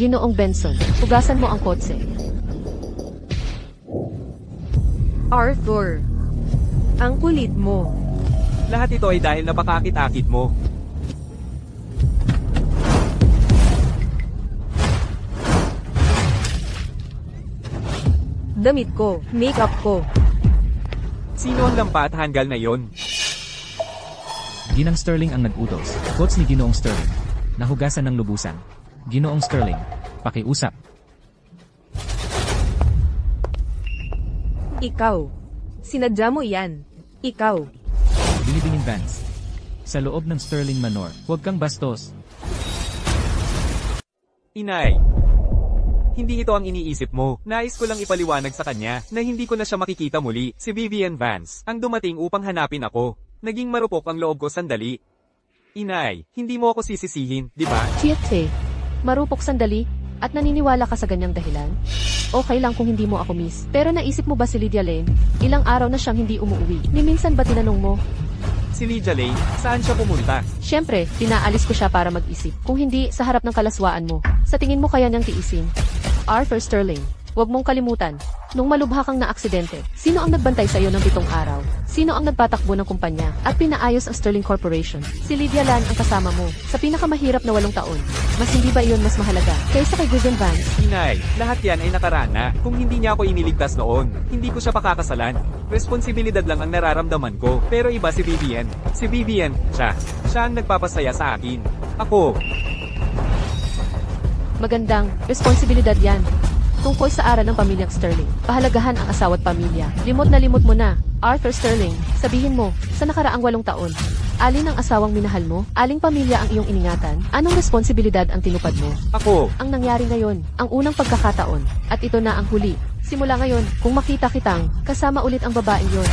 Ginoong Benson, hugasan mo ang kotse. Arthur, ang kulit mo. Lahat ito ay dahil napakakit-akit mo. Damit ko, makeup ko. Sino ang lampa at hanggal na yon? Ginang Sterling ang nag-utos. Quotes ni Ginoong Sterling. Nahugasan ng lubusan. Ginoong Sterling, pakiusap. Ikaw. Sinadya mo iyan. Ikaw. Binibingin Vance. Sa loob ng Sterling Manor, huwag kang bastos. Inay. Hindi ito ang iniisip mo. Nais ko lang ipaliwanag sa kanya na hindi ko na siya makikita muli. Si Vivian Vance ang dumating upang hanapin ako. Naging marupok ang loob ko sandali. Inay, hindi mo ako sisisihin, di ba? Chiete, marupok sandali, at naniniwala ka sa ganyang dahilan? Okay lang kung hindi mo ako miss. Pero naisip mo ba si Lydia Lane? Ilang araw na siyang hindi umuwi. Ni minsan ba tinanong mo? Si Lydia Lane, saan siya pumunta? Siyempre, pinaalis ko siya para mag-isip. Kung hindi, sa harap ng kalaswaan mo. Sa tingin mo kaya niyang tiisin? Arthur Sterling, huwag mong kalimutan. Nung malubha kang na-aksidente, sino ang nagbantay sa iyo ng 7 araw? Sino ang nagpatakbo ng kumpanya at pinaayos ang Sterling Corporation? Si Lydia Lan ang kasama mo sa pinakamahirap na 8 taon. Mas hindi ba iyon mas mahalaga kaysa kay Vivian Vance? Inay, lahat yan ay nakaraan na. Kung hindi niya ako iniligtas noon, hindi ko siya pakakasalan. Responsibilidad lang ang nararamdaman ko. Pero iba si Vivian. Si Vivian, siya ang nagpapasaya sa akin. Ako. Magandang responsibilidad yan. Tungkol sa aral ng pamilyang Sterling. Pahalagahan ang asawa at pamilya. Limot mo na, Arthur Sterling. Sabihin mo, sa nakaraang 8 taon, alin ang asawang minahal mo? Aling pamilya ang iyong iningatan? Anong responsibilidad ang tinupad mo? Ako. Ang nangyari ngayon, ang unang pagkakataon, at ito na ang huli. Simula ngayon, kung makita kitang, kasama ulit ang babaeng yon.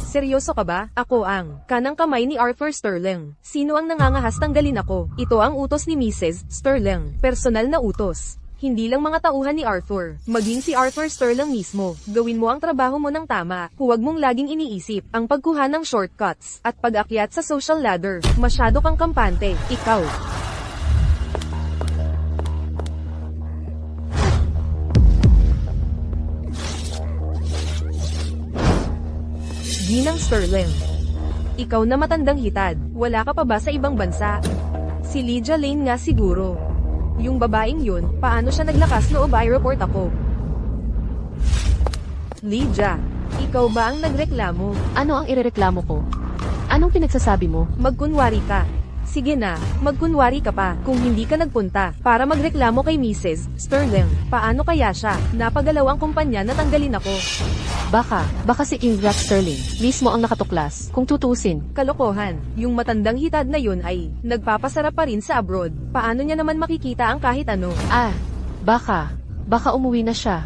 Seryoso ka ba? Ako ang kanang kamay ni Arthur Sterling. Sino ang nangangahas tanggalin ako? Ito ang utos ni Mrs. Sterling. Personal na utos. Hindi lang mga tauhan ni Arthur, maging si Arthur Sterling mismo. Gawin mo ang trabaho mo ng tama. Huwag mong laging iniisip ang pagkuha ng shortcuts at pag-akyat sa social ladder. Masyado kang kampante. Ikaw. Ginang Sterling. Ikaw na matandang hitad. Wala ka pa ba sa ibang bansa? Si Lydia Lane nga siguro. Yung babaeng yun, paano siya naglakas loob ay report ako? Lydia, ikaw ba ang nagreklamo? Ano ang irereklamo ko? Anong pinagsasabi mo? Magkunwari ka. Sige na, magkunwari ka pa. Kung hindi ka nagpunta para magreklamo kay Mrs. Sterling, paano kaya siya? Napagalaw ang kumpanya na tanggalin ako. Baka si Ingrid Sterling mismo ang nakatuklas. Kung tutusin, Kalokohan. Yung matandang hitad na yun ay nagpapasarap pa rin sa abroad. Paano niya naman makikita ang kahit ano? baka umuwi na siya.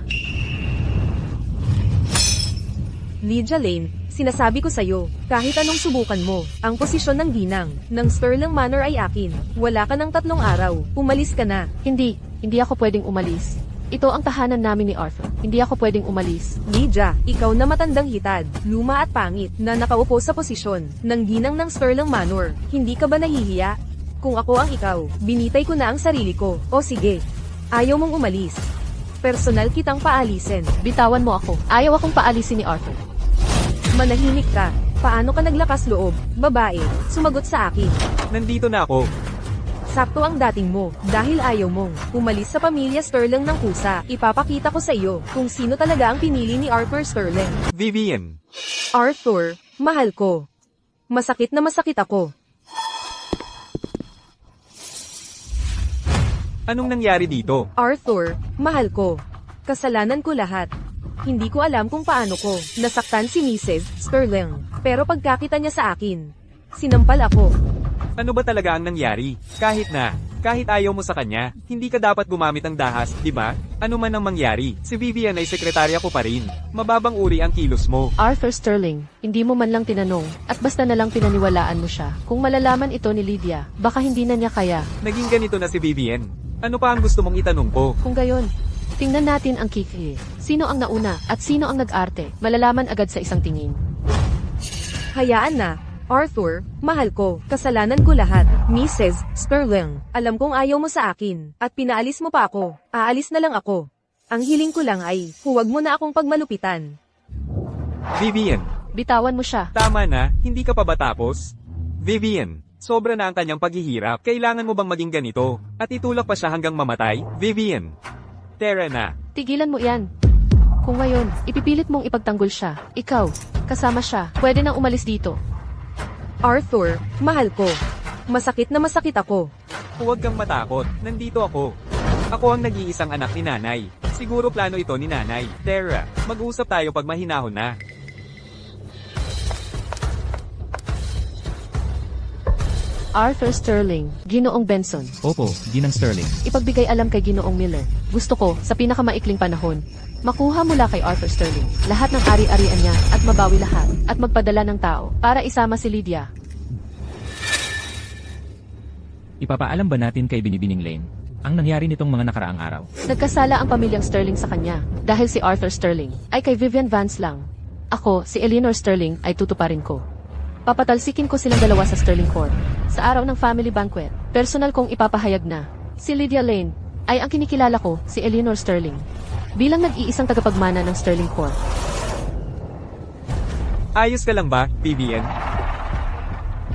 Lydia Lane, sinasabi ko sa'yo, kahit anong subukan mo, ang posisyon ng ginang ng Sterling Manor ay akin. Wala ka ng 3 araw. Umalis ka na. Hindi ako pwedeng umalis. Ito ang tahanan namin ni Arthur. Hindi ako pwedeng umalis. Lydia, ikaw na matandang hitad, luma at pangit, na nakaupo sa posisyon ng ginang ng Sterling Manor. Hindi ka ba nahihiya? Kung ako ang ikaw, binitay ko na ang sarili ko. O sige, ayaw mong umalis. Personal kitang paalisin. Bitawan mo ako. Ayaw akong paalisin ni Arthur. Manahimik ka. Paano ka naglakas loob? Babae, sumagot sa akin. Nandito na ako. Sakto ang dating mo, dahil ayaw mong umalis sa pamilya Sterling ng kusa. Ipapakita ko sa iyo kung sino talaga ang pinili ni Arthur Sterling. Vivian. Arthur, mahal ko. Masakit na masakit ako. Anong nangyari dito? Arthur, mahal ko. Kasalanan ko lahat. Hindi ko alam kung paano ko nasaktan si Mrs. Sterling. Pero pagkakita niya sa akin, sinampal ako. Ano ba talaga ang nangyari? Kahit ayaw mo sa kanya, hindi ka dapat gumamit ng dahas, di ba? Ano man ang mangyari, si Vivian ay sekretarya ko pa rin. Mababang uri ang kilos mo. Arthur Sterling, hindi mo man lang tinanong, at basta na lang pinaniwalaan mo siya. Kung malalaman ito ni Lydia, baka hindi na niya kaya. Naging ganito na si Vivian. Ano pa ang gusto mong itanong ko? Kung gayon, tingnan natin ang kiki. Sino ang nauna at sino ang nag-arte? Malalaman agad sa isang tingin. Hayaan na. Arthur, mahal ko, kasalanan ko lahat. Mrs. Sterling, alam kong ayaw mo sa akin, at pinaalis mo pa ako. Aalis na lang ako. Ang hiling ko lang ay, huwag mo na akong pagmalupitan. Vivian, Bitawan mo siya. tama na, hindi ka pa ba tapos? Vivian, sobra na ang kanyang paghihirap. Kailangan mo bang maging ganito? At itulak pa siya hanggang mamatay? Vivian. Tara na. Tigilan mo yan. Kung ngayon, ipipilit mong ipagtanggol siya, ikaw, kasama siya, pwede nang umalis dito. Arthur, mahal ko. Masakit na masakit ako. Huwag kang matakot, nandito ako. Ako ang nag-iisang anak ni nanay. Siguro plano ito ni nanay. Tara, mag-usap tayo pag mahinahon na. Arthur Sterling, Ginoong Benson. Opo, Ginang Sterling. Ipagbigay alam kay Ginoong Miller. Gusto ko, sa pinakamaikling panahon, makuha mula kay Arthur Sterling lahat ng ari-arian niya at mabawi lahat at magpadala ng tao para isama si Lydia. Ipapaalam ba natin kay Binibining Lane ang nangyari nitong mga nakaraang araw? Nagkasala ang pamilyang Sterling sa kanya dahil si Arthur Sterling ay kay Vivian Vance lang. Ako, si Eleanor Sterling ay tutuparin ko. Papatalsikin ko silang dalawa sa Sterling Court. Sa araw ng family banquet, personal kong ipapahayag na si Lydia Lane ay ang kinikilala ko, si Eleanor Sterling, bilang nag-iisang tagapagmana ng Sterling Court. Ayos ka lang ba, Vivian?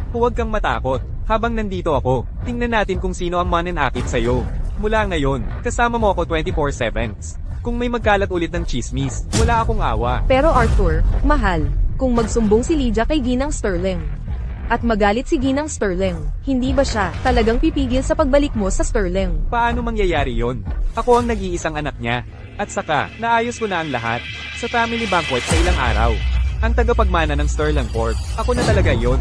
Huwag kang matakot. Habang nandito ako, tingnan natin kung sino ang mananakit sa'yo. Mula ngayon, kasama mo ako 24/7. Kung may magkalat ulit ng chismis, wala akong awa. Pero Arthur, mahal, kung magsumbong si Lydia kay Ginang Sterling, at magalit si Ginang Sterling, hindi ba siya talagang pipigil sa pagbalik mo sa Sterling? Paano mangyayari yon? Ako ang nag-iisang anak niya. At saka, naayos ko na ang lahat. Sa family banquet sa ilang araw. Ang tagapagmana ng Sterling Court, ako na talaga yon.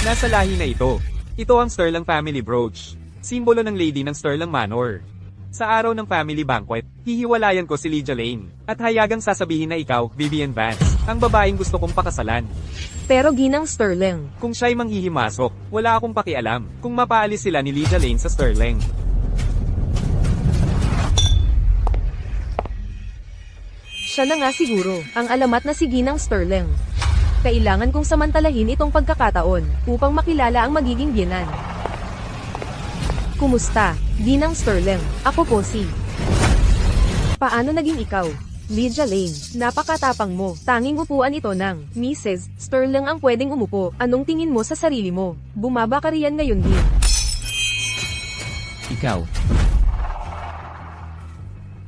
Nasa lahi na ito. Ito ang Sterling Family Brooch. Simbolo ng lady ng Sterling Manor. Sa araw ng family banquet, hihiwalayan ko si Lydia Lane. At hayagang sasabihin na ikaw, Vivian Vance, ang babaeng gusto kong pakasalan. Pero Ginang Sterling, Kung siya'y manghihimasok, wala akong pakialam kung mapaalis sila ni Lydia Lane sa Sterling. siya na nga siguro, ang alamat na si Ginang Sterling. Kailangan kong samantalahin itong pagkakataon, upang makilala ang magiging biyenan. Kumusta, Ginang Sterling? Ako po si... Paano naging ikaw? Lydia Lane, napakatapang mo. Tanging upuan ito ng Mrs. Sterling ang pwedeng umupo. Anong tingin mo sa sarili mo? Bumaba ka riyan ngayon din. Ikaw,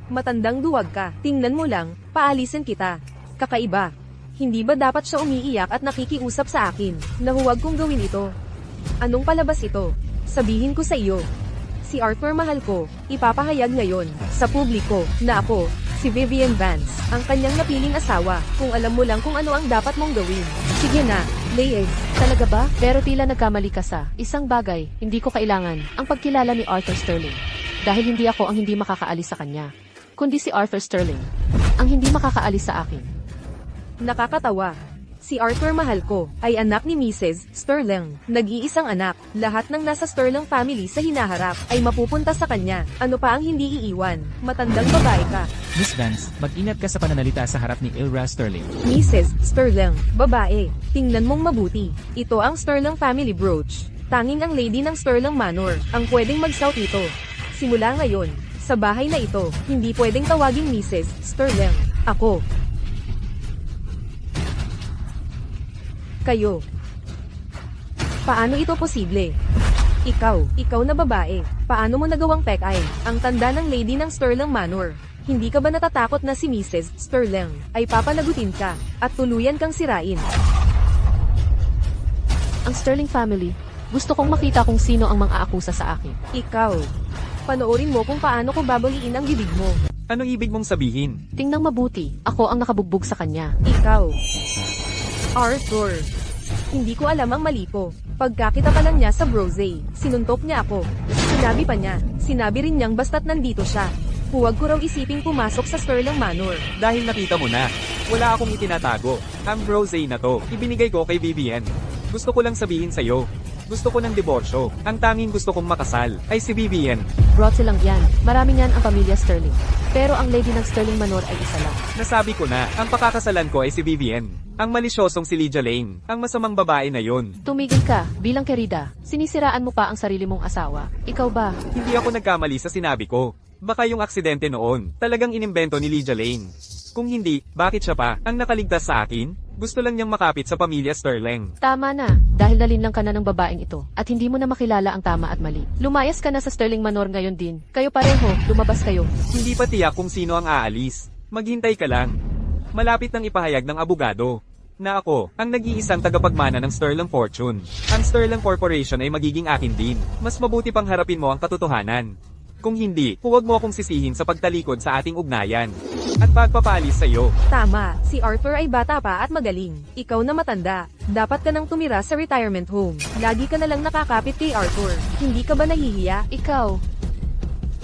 Matandang duwag ka. Tingnan mo lang, paalisin kita. Kakaiba. Hindi ba dapat siya umiiyak at nakikiusap sa akin, na huwag kong gawin ito? Anong palabas ito? Sabihin ko sa iyo. Si Arthur mahal ko, ipapahayag ngayon, sa publiko, na ako, si Vivian Vance, ang kanyang napiling asawa, kung alam mo lang kung ano ang dapat mong gawin. Sige na, Lees. Talaga ba? Pero tila nagkamali ka sa isang bagay, hindi ko kailangan ang pagkilala ni Arthur Sterling. Dahil hindi ako ang hindi makakaalis sa kanya, kundi si Arthur Sterling, ang hindi makakaalis sa akin. Nakakatawa. Si Arthur mahal ko, ay anak ni Mrs. Sterling. Nag-iisang anak. Lahat ng nasa Sterling family sa hinaharap, ay mapupunta sa kanya. Ano pa ang hindi iiwan? Matandang babae ka. Miss Vance, mag-ingat ka sa pananalita sa harap ni Ilra Sterling. Mrs. Sterling, babae. Tingnan mong mabuti. Ito ang Sterling family brooch. Tanging ang lady ng Sterling Manor, ang pwedeng mag-south ito. Simula ngayon, sa bahay na ito, hindi pwedeng tawaging Mrs. Sterling. Ako. Kayo. Paano ito posible? Ikaw na babae. Paano mo nagawang pek-ay, ang tanda ng lady ng Sterling Manor? Hindi ka ba natatakot na si Mrs. Sterling ay papanagutin ka, at tuluyan kang sirain? Ang Sterling family, gusto kong makita kung sino ang mang-aakusa sa akin. Ikaw. Panoorin mo kung paano ko babaliin ang bibig mo. Anong ibig mong sabihin? Tingnan mabuti, ako ang nakabugbog sa kanya. Ikaw. Arthur. Hindi ko alam ang mali ko. Pagkakita pa lang niya sa brose, sinuntok niya ako. Sinabi pa niya, sinabi rin niyang basta't nandito siya. Huwag ko raw isiping pumasok sa Sterling Manor. Dahil nakita mo na, wala akong itinatago. Ang brose na to, ibinigay ko kay Vivian. Gusto ko lang sabihin sa'yo, Gusto ko ng diborsyo. Ang tanging gusto kong makasal ay si Vivian. Brotse lang yan. Marami niyan ang pamilya Sterling. Pero ang lady ng Sterling Manor ay isa lang. Nasabi ko na, ang pakakasalan ko ay si Vivian. Ang malisyosong si Lydia Lane. Ang masamang babae na yon. Tumigil ka, bilang kerida. Sinisiraan mo pa ang sarili mong asawa. Ikaw ba? Hindi ako nagkamali sa sinabi ko. Baka yung aksidente noon, talagang inimbento ni Lydia Lane. Kung hindi, bakit siya pa ang nakaligtas sa akin? Gusto lang niyang makapit sa pamilya Sterling. Tama na, dahil nalinlang ka na ng babaeng ito, at hindi mo na makilala ang tama at mali. Lumayas ka na sa Sterling Manor ngayon din. Kayo pareho, lumabas kayo. Hindi pa tiyak kung sino ang aalis. Maghintay ka lang. Malapit nang ipahayag ng abogado na ako ang nag-iisang tagapagmana ng Sterling Fortune. Ang Sterling Corporation ay magiging akin din. Mas mabuti pang harapin mo ang katotohanan. Kung hindi, huwag mo akong sisihin sa pagtalikod sa ating ugnayan. At pagpapalis sa iyo. Tama, si Arthur ay bata pa at magaling. Ikaw na matanda. Dapat ka nang tumira sa retirement home. Lagi ka na lang nakakapit kay Arthur. Hindi ka ba nahihiya? Ikaw,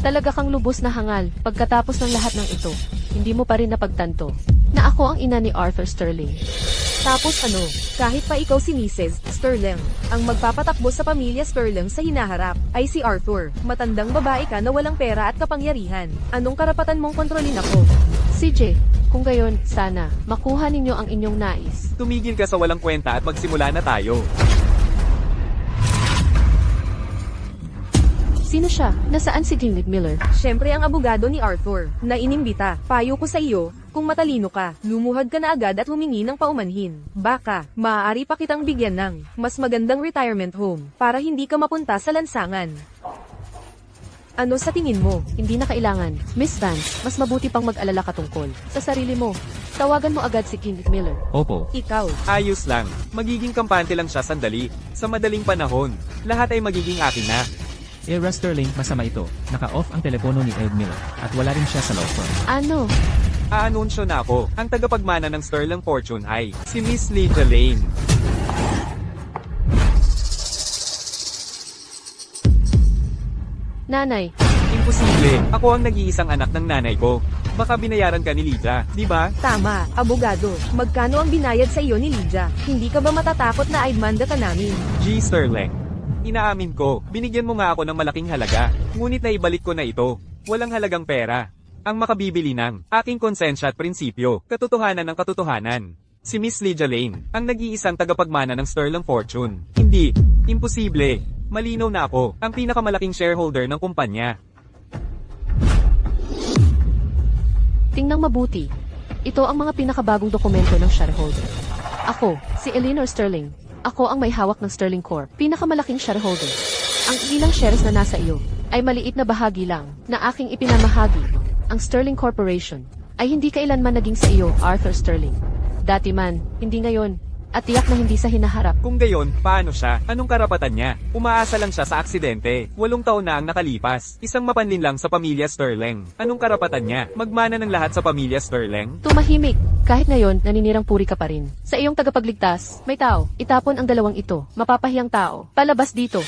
talaga kang lubos na hangal pagkatapos ng lahat ng ito. Hindi mo pa rin napagtanto na ako ang ina ni Arthur Sterling. Tapos ano, kahit pa ikaw si Mrs. Sterling, ang magpapatakbo sa pamilya Sterling sa hinaharap ay si Arthur. Matandang babae ka na walang pera at kapangyarihan. Anong karapatan mong kontrolin ako? CJ, kung gayon, sana makuha ninyo ang inyong nais. Tumigil ka sa walang kwenta at magsimula na tayo. Sino siya? Nasaan si Gilnit Miller? Siyempre ang abogado ni Arthur, na inimbita. Payo ko sa iyo, kung matalino ka, lumuhad ka na agad at humingi ng paumanhin. Baka, maaari pa kitang bigyan ng mas magandang retirement home para hindi ka mapunta sa lansangan. Ano sa tingin mo? Hindi na kailangan. Miss Vance, mas mabuti pang mag-alala ka tungkol sa sarili mo. Tawagan mo agad si Gilnit Miller. Opo. Ikaw, Ayos lang. Magiging kampante lang siya sandali. Sa madaling panahon, lahat ay magiging akin na. Era Sterling, masama ito. Naka-off ang telepono ni Ed Miller. At wala rin siya sa law firm. Ano? Aanunsyo na ako. Ang tagapagmana ng Sterling Fortune ay si Miss Lydia Lane. Nanay, Imposible. Ako ang nag-iisang anak ng nanay ko. Baka binayaran ka ni Lydia, di ba? tama, abogado. Magkano ang binayad sa iyo ni Lydia? Hindi ka ba matatakot na aidmanda ka namin? G. Sterling. Inaamin ko, binigyan mo nga ako ng malaking halaga. Ngunit naibalik ko na ito. Walang halagang pera. Ang makabibili ng aking konsensya at prinsipyo, katotohanan ng katotohanan. Si Miss Lydia Lane, ang nag-iisang tagapagmana ng Sterling Fortune. Hindi. Imposible. Malinaw na ako, ang pinakamalaking shareholder ng kumpanya. tingnang mabuti. Ito ang mga pinakabagong dokumento ng shareholder. Ako, si Eleanor Sterling. Ako ang may hawak ng Sterling Corp, pinakamalaking shareholder. Ang ilang shares na nasa iyo ay maliit na bahagi lang na aking ipinamahagi. Ang Sterling Corporation ay hindi kailanman naging sa iyo, Arthur Sterling. Dati man, hindi ngayon, at tiyak na hindi sa hinaharap. Kung gayon, paano siya? Anong karapatan niya? Umaasa lang siya sa aksidente. 8 taon na ang nakalipas. Isang mapanlin lang sa pamilya Sterling. Anong karapatan niya? Magmana ng lahat sa pamilya Sterling? Tumahimik. Kahit ngayon, naninirang puri ka pa rin. Sa iyong tagapagligtas, may tao. Itapon ang dalawang ito. Mapapahiyang tao. Palabas dito.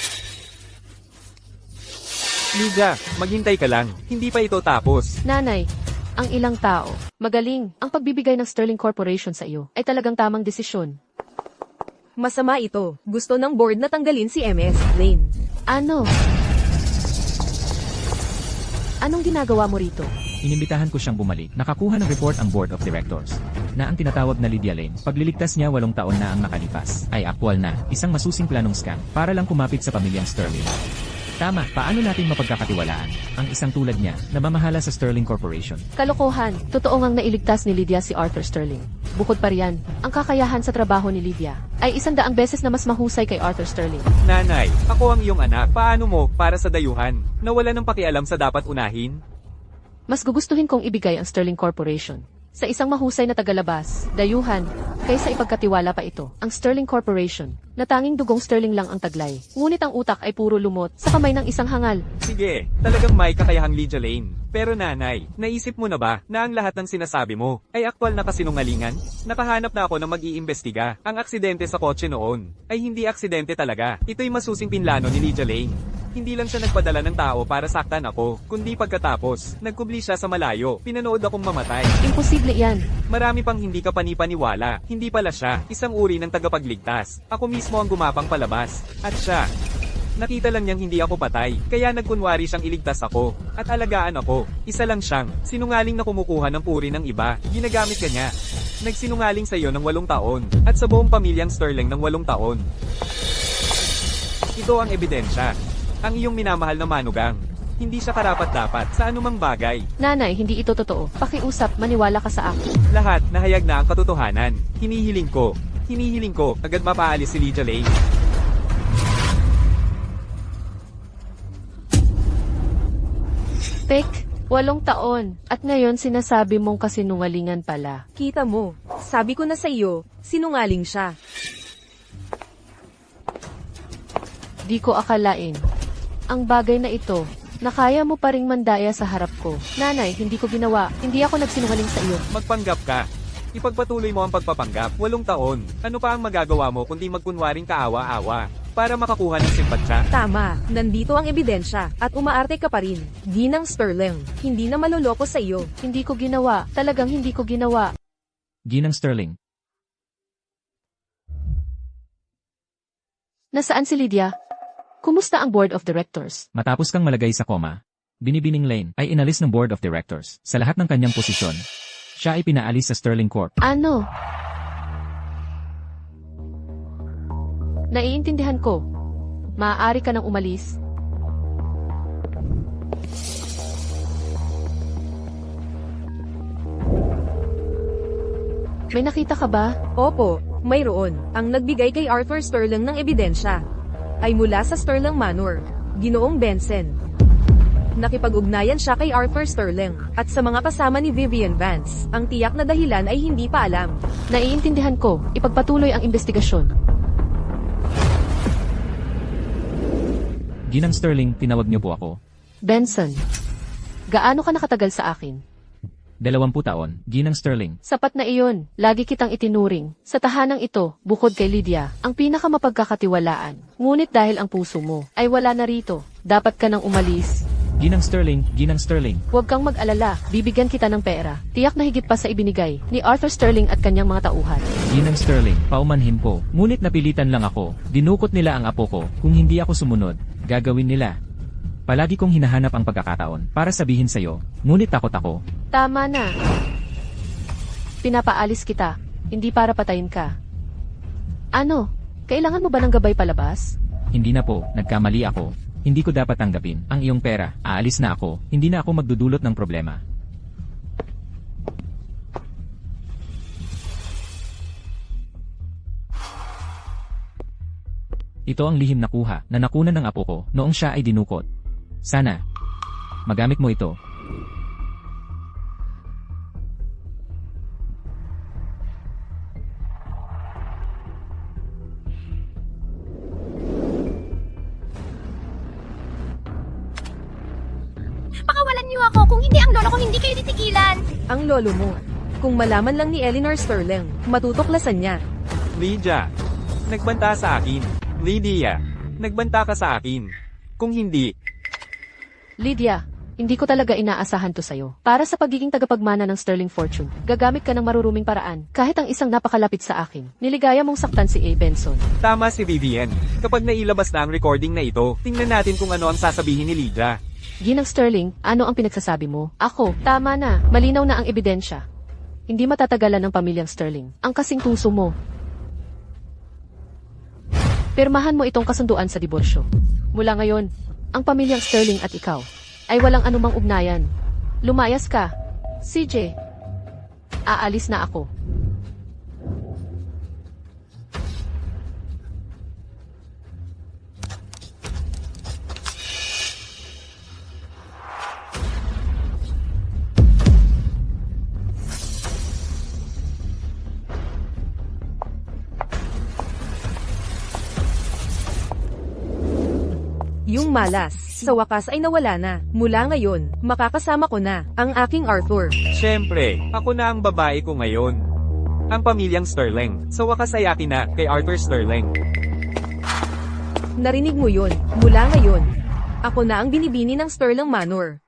Lydia, maghintay ka lang. Hindi pa ito tapos. Nanay, ang ilang tao. Magaling. Ang pagbibigay ng Sterling Corporation sa iyo ay talagang tamang desisyon. Masama ito. Gusto ng board na tanggalin si MS Lane. Ano? Anong ginagawa mo rito? Inimbitahan ko siyang bumalik. Nakakuha ng report ang Board of Directors na ang tinatawag na Lydia Lane, pagliligtas niya 8 taon na ang nakalipas, ay aktwal na isang masusing planong scam para lang kumapit sa pamilyang Sterling. Tama, paano natin mapagkakatiwalaan ang isang tulad niya na mamahala sa Sterling Corporation? Kalokohan. Totoo ngang nailigtas ni Lydia si Arthur Sterling. Bukod pa riyan, ang kakayahan sa trabaho ni Lydia ay 100 beses na mas mahusay kay Arthur Sterling. Nanay, ako ang iyong anak. Paano mo, para sa dayuhan, na wala ng pakialam sa dapat unahin? Mas gugustuhin kong ibigay ang Sterling Corporation sa isang mahusay na tagalabas, dayuhan, kaysa ipagkatiwala pa ito, ang Sterling Corporation, na tanging dugong Sterling lang ang taglay. Ngunit ang utak ay puro lumot sa kamay ng isang hangal. Sige, talagang may kakayahang Lydia Lane. Pero nanay, naisip mo na ba na ang lahat ng sinasabi mo ay aktwal na kasinungalingan? Nakahanap na ako ng mag-iimbestiga. Ang aksidente sa kotse noon ay hindi aksidente talaga. Ito'y masusing pinlano ni Lydia Lane. Hindi lang siya nagpadala ng tao para saktan ako, kundi pagkatapos, nagkubli siya sa malayo, pinanood akong mamatay. Imposible yan. Marami pang hindi ka panipaniwala. Hindi pala siya, isang uri ng tagapagligtas. Ako mismo ang gumapang palabas. At siya, nakita lang niyang hindi ako patay, kaya nagkunwari siyang iligtas ako, at alagaan ako. Isa lang siyang, sinungaling na kumukuha ng puri ng iba, ginagamit ka niya. Nagsinungaling sa iyo ng 8 taon, at sa buong pamilyang Sterling ng 8 taon. Ito ang ebidensya. Ang iyong minamahal na manugang. Hindi siya karapat-dapat sa anumang bagay. Nanay, hindi ito totoo. Pakiusap, maniwala ka sa akin. Lahat, nahayag na ang katotohanan. Hinihiling ko, agad mapaalis si Lydia Lane. Tek, 8 taon. At ngayon sinasabi mong kasinungalingan pala. Kita mo, sabi ko na sa iyo, sinungaling siya. Di ko akalain. Ang bagay na ito, na kaya mo pa ring mandaya sa harap ko. Nanay, hindi ko ginawa. Hindi ako nagsinungaling sa iyo. Magpanggap ka. Ipagpatuloy mo ang pagpapanggap. 8 taon. Ano pa ang magagawa mo kundi magkunwaring kaawa-awa para makakuha ng simpatsya? Tama, nandito ang ebidensya, at umaarte ka pa rin. Ginang Sterling, hindi na maloloko sa iyo. Hindi ko ginawa. Talagang hindi ko ginawa. Ginang Sterling. Nasaan si Lydia? Kumusta ang board of directors? Matapos kang malagay sa koma, Binibining Lane ay inalis ng board of directors sa lahat ng kanyang posisyon. Siya ay pinaalis sa Sterling Corp. Ano? Naiintindihan ko. Maaari ka nang umalis. May nakita ka ba? Opo, mayroon. Ang nagbigay kay Arthur Sterling ng ebidensya ay mula sa Sterling Manor, Ginoong Benson. Nakipag-ugnayan siya kay Arthur Sterling at sa mga kasama ni Vivian Vance. Ang tiyak na dahilan ay hindi pa alam. Naiintindihan ko. Ipagpatuloy ang investigasyon. Ginang Sterling, tinawag niyo po ako. Benson, gaano ka nakatagal sa akin? 20 taon, Ginang Sterling. Sapat na iyon. Lagi kitang itinuring. Sa tahanang ito, bukod kay Lydia, ang pinakamapagkakatiwalaan. Ngunit dahil ang puso mo ay wala na rito, dapat ka nang umalis. Ginang Sterling, Ginang Sterling. Huwag kang mag-alala, bibigyan kita ng pera. Tiyak na higit pa sa ibinigay ni Arthur Sterling at kanyang mga tauhan. Ginang Sterling, paumanhin po. Ngunit napilitan lang ako. Dinukot nila ang apo ko. Kung hindi ako sumunod, gagawin nila. Palagi kong hinahanap ang pagkakataon para sabihin sa'yo, ngunit takot ako. Tama na. Pinapaalis kita, hindi para patayin ka. Ano? Kailangan mo ba ng gabay palabas? Hindi na po, nagkamali ako. Hindi ko dapat tanggapin ang iyong pera. Aalis na ako. Hindi na ako magdudulot ng problema. Ito ang lihim na kuha na nakunan ng apo ko noong siya ay dinukot. Sana, magamit mo ito. Pakawalan niyo ako. Kung hindi ang lolo ko, hindi kayo titigilan. Ang lolo mo. Kung malaman lang ni Eleanor Sterling, matutuklasan niya. Lydia, nagbanta sa akin. Lydia, nagbanta ka sa akin. Kung hindi, Lydia, hindi ko talaga inaasahan to sa'yo. Para sa pagiging tagapagmana ng Sterling Fortune, gagamit ka ng maruruming paraan, kahit ang isang napakalapit sa akin. Niligaya mong saktan si A. Benson. tama si Vivian. Kapag nailabas na ang recording na ito, tingnan natin kung ano ang sasabihin ni Lydia. Ginang Sterling, ano ang pinagsasabi mo? Ako, tama na. Malinaw na ang ebidensya. Hindi matatagalan ng pamilyang Sterling. Ang kasing puso mo. Pirmahan mo itong kasunduan sa diborsyo. Mula ngayon, ang pamilyang Sterling at ikaw ay walang anumang ugnayan. Lumayas ka. CJ, aalis na ako. Yung malas, sa wakas ay nawala na. Mula ngayon, makakasama ko na ang aking Arthur. Siyempre, ako na ang babae ko ngayon. Ang pamilyang Sterling. Sa wakas ay akin na, kay Arthur Sterling. Narinig mo yun. Mula ngayon, ako na ang binibini ng Sterling Manor.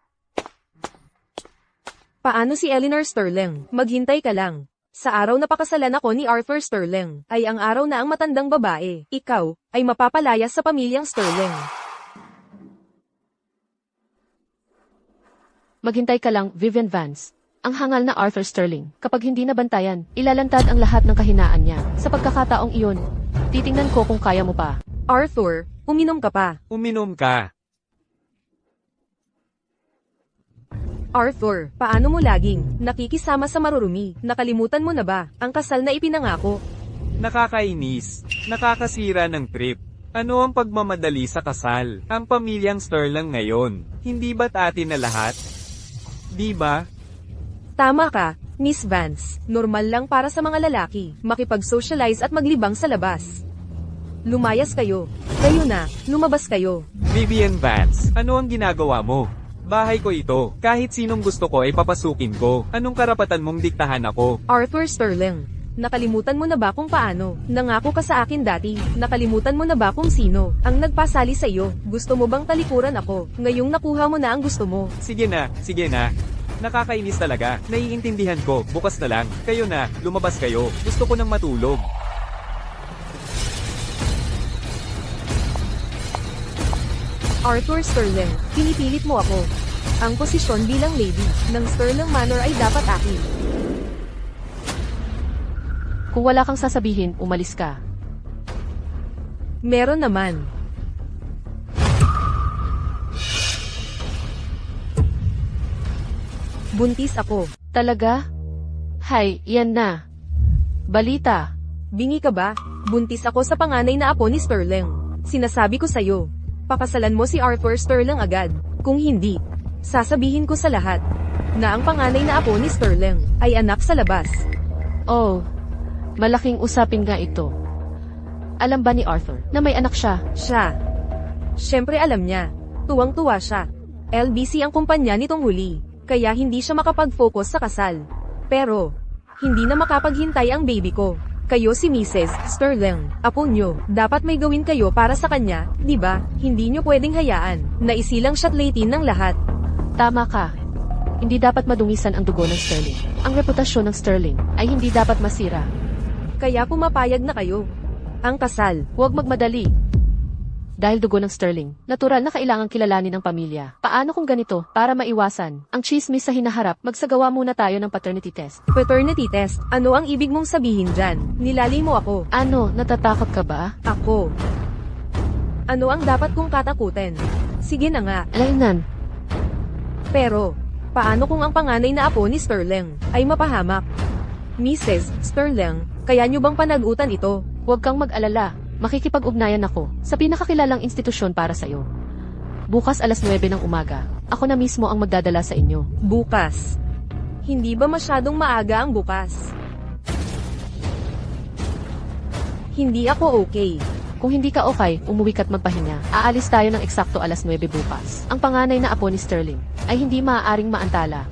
Paano si Eleanor Sterling? Maghintay ka lang. Sa araw na pakasalan ako ni Arthur Sterling, ay ang araw na ang matandang babae, ikaw, ay mapapalayas sa pamilyang Sterling. Maghintay ka lang, Vivian Vance. Ang hangal na Arthur Sterling, kapag hindi nabantayan, ilalantad ang lahat ng kahinaan niya. Sa pagkakataong iyon, titingnan ko kung kaya mo pa. Arthur, uminom ka pa. Uminom ka. Arthur, paano mo laging nakikisama sa marurumi? Nakalimutan mo na ba ang kasal na ipinangako? Nakakainis. Nakakasira ng trip. Ano ang pagmamadali sa kasal? Ang pamilyang Sterling ngayon. Hindi ba't atin na lahat? Di ba? Tama ka, Miss Vance. Normal lang para sa mga lalaki makipag-socialize at maglibang sa labas. Lumayas kayo. Kayo na, lumabas kayo. Vivian Vance, ano ang ginagawa mo? Bahay ko ito. Kahit sinong gusto ko ay papasukin ko. Anong karapatan mong diktahan ako? Arthur Sterling, nakalimutan mo na ba kung paano? Nangako ka sa akin dati. Nakalimutan mo na ba kung sino ang nagpasali sa iyo? Gusto mo bang talikuran ako? Ngayong nakuha mo na ang gusto mo. Sige na, sige na. Nakakainis talaga. Naiintindihan ko. Bukas na lang. Kayo na, lumabas kayo. Gusto ko nang matulog. Arthur Sterling, pinipilit mo ako. Ang posisyon bilang lady ng Sterling Manor ay dapat akin. Kung wala kang sasabihin, umalis ka. Meron naman. Buntis ako. Talaga? Hay, yan na. Balita. Bingi ka ba? Buntis ako sa panganay na apo ni Sterling. Sinasabi ko sa'yo, pakasalan mo si Arthur Sterling agad. Kung hindi, sasabihin ko sa lahat na ang panganay na apo ni Sterling ay anak sa labas. Oh, malaking usapin nga ito. Alam ba ni Arthur na may anak siya? Siya. Siyempre alam niya. Tuwang-tuwa siya. LBC ang kumpanya nitong huli, kaya hindi siya makapag-focus sa kasal. Pero, hindi na makapaghintay ang baby ko. Kayo si Mrs. Sterling, apo nyo, dapat may gawin kayo para sa kanya, di ba? Hindi nyo pwedeng hayaan na isilang siya't latin ng lahat. Tama ka. Hindi dapat madungisan ang dugo ng Sterling. Ang reputasyon ng Sterling ay hindi dapat masira. Kaya pumapayag na kayo. Ang kasal, Huwag magmadali. Dahil dugo ng Sterling, natural na kailangang kilalanin ng pamilya. Paano kung ganito, para maiwasan ang chismis sa hinaharap, magsagawa muna tayo ng paternity test. paternity test, ano ang ibig mong sabihin dyan? Nilali mo ako. Ano, natatakot ka ba? Ako. Ano ang dapat kong katakutin? Sige na nga. Alainan, Pero, paano kung ang panganay na apo ni Sterling ay mapahamak? Mrs. Sterling, kaya nyo bang panagutan ito? huwag kang mag-alala. Makikipag-ugnayan ako sa pinakakilalang institusyon para sa iyo. Bukas alas 9 ng umaga, ako na mismo ang magdadala sa inyo. Bukas. Hindi ba masyadong maaga ang bukas? Hindi ako okay. Kung hindi ka okay, umuwi ka't magpahinga. Aalis tayo ng eksakto alas 9 bukas. Ang panganay na apo ni Sterling ay hindi maaaring maantala.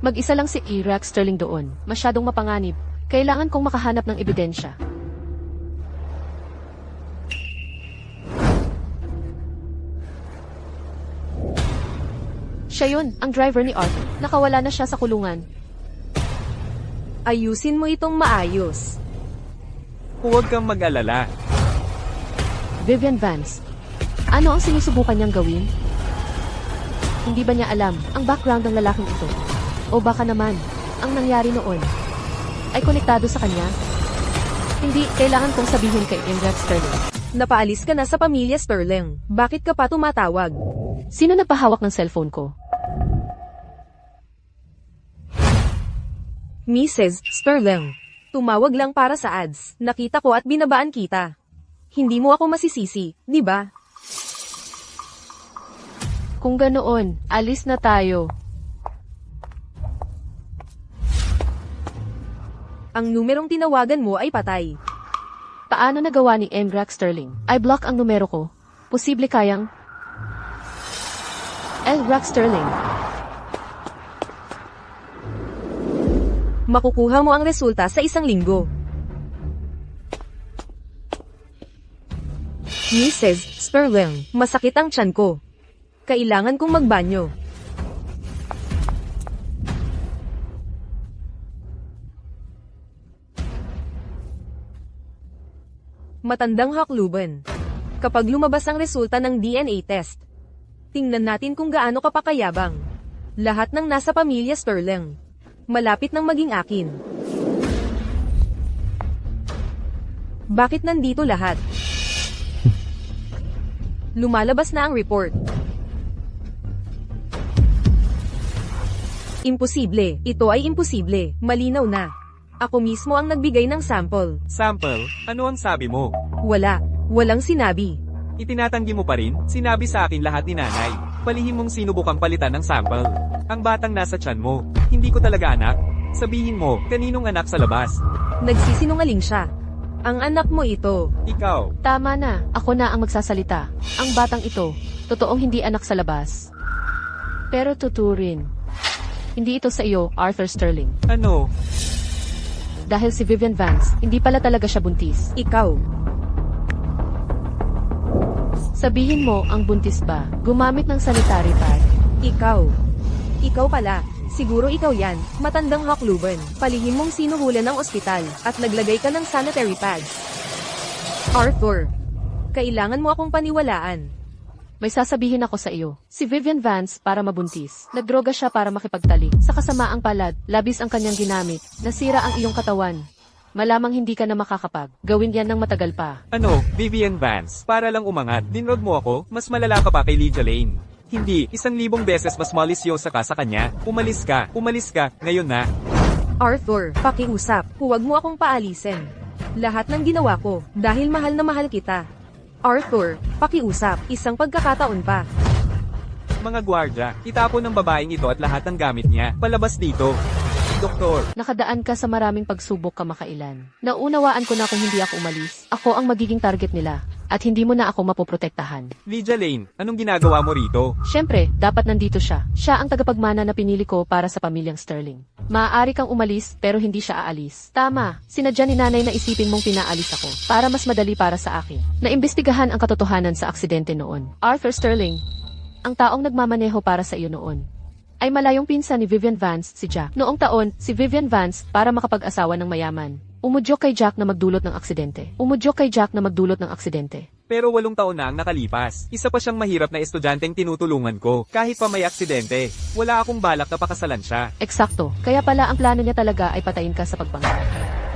Mag-isa lang si Rex Sterling doon. Masyadong mapanganib. Kailangan kong makahanap ng ebidensya. Siya yun, ang driver ni Arthur. Nakawala na siya sa kulungan. Ayusin mo itong maayos. Huwag kang mag-alala. Vivian Vance. Ano ang sinusubukan niyang gawin? Hindi ba niya alam ang background ng lalaking ito? O baka naman, ang nangyari noon ay konektado sa kanya? Hindi, kailangan kong sabihin kay Rex Sterling. Napaalis ka na sa pamilya Sterling. Bakit ka pa tumatawag? Sino nagpahawak ng cellphone ko? Mrs. Sterling. Tumawag lang para sa ads. Nakita ko at binabaan kita. Hindi mo ako masisisi, di ba? Kung ganoon, alis na tayo. Ang numerong tinawagan mo ay patay. Paano nagawa ni Rex Sterling? I block ang numero ko. Posible kayang... Rex Sterling. Makukuha mo ang resulta sa 1 linggo. Mrs. Sterling, masakit ang tiyan ko. Kailangan kong magbanyo. Matandang Hakluban. Kapag lumabas ang resulta ng DNA test, tingnan natin kung gaano ka pakayabang. Lahat ng nasa pamilya Sterling, malapit nang maging akin. Bakit nandito lahat? Lumalabas na ang report. Imposible. Ito ay imposible. Malinaw na. Ako mismo ang nagbigay ng sample. Sample? Ano ang sabi mo? Wala. Walang sinabi. Itinatanggi mo pa rin? Sinabi sa akin lahat ni nanay. Palihim mong sinubukang palitan ng sample. Ang batang nasa tiyan mo. Hindi ko talaga anak. Sabihin mo, kaninong anak sa labas? Nagsisinungaling siya. Ang anak mo ito. Ikaw. Tama na, ako na ang magsasalita. Ang batang ito, totoong hindi anak sa labas. Pero tuturin. Hindi ito sa iyo, Arthur Sterling. Ano? Dahil si Vivian Vance, hindi pala talaga siya buntis. Ikaw. Sabihin mo, ang buntis ba? Gumamit ng sanitary pad. Ikaw. Ikaw pala. Siguro ikaw yan, matandang Hakluban. Palihim mong sinuhulan ng ospital, at naglagay ka ng sanitary pads. Arthur, kailangan mo akong paniwalaan. May sasabihin ako sa iyo. Si Vivian Vance para mabuntis. Nagdroga siya para makipagtalik. Sa kasamaang palad, labis ang kanyang ginamit. Nasira ang iyong katawan. Malamang hindi ka na makakapag. Gawin yan ng matagal pa. Ano, Vivian Vance? Para lang umangat, dinrog mo ako, mas malala ka pa kay Lydia Lane. Hindi, 1,000 beses mas malisyosa ka sa kanya. Umalis ka, ngayon na. Arthur, pakiusap. Huwag mo akong paalisin. Lahat ng ginawa ko, dahil mahal na mahal kita. Arthur, pakiusap. Isang pagkakataon pa. Mga gwardya, itapon ng babaeng ito at lahat ng gamit niya. Palabas dito. Doktor, Nakadaan ka sa maraming pagsubok kamakailan. Naunawaan ko na kung hindi ako umalis, ako ang magiging target nila. At hindi mo na ako mapoprotektahan. Lydia Lane, anong ginagawa mo rito? Siyempre, dapat nandito siya. Siya ang tagapagmana na pinili ko para sa pamilyang Sterling. Maaari kang umalis, pero hindi siya aalis. Tama, sinadya ni nanay na isipin mong pinaalis ako, para mas madali para sa akin. Naimbestigahan ang katotohanan sa aksidente noon. Arthur Sterling, ang taong nagmamaneho para sa iyo noon, ay malayong pinsan ni Vivian Vance, si Jack. Noong taon, si Vivian Vance, para makapag-asawa ng mayaman, umudyok kay Jack na magdulot ng aksidente. Pero 8 taon na ang nakalipas. Isa pa siyang mahirap na estudyanteng tinutulungan ko. Kahit pa may aksidente, wala akong balak na pakasalan siya. Eksakto, kaya pala ang plano niya talaga ay patayin ka sa pagpanggap.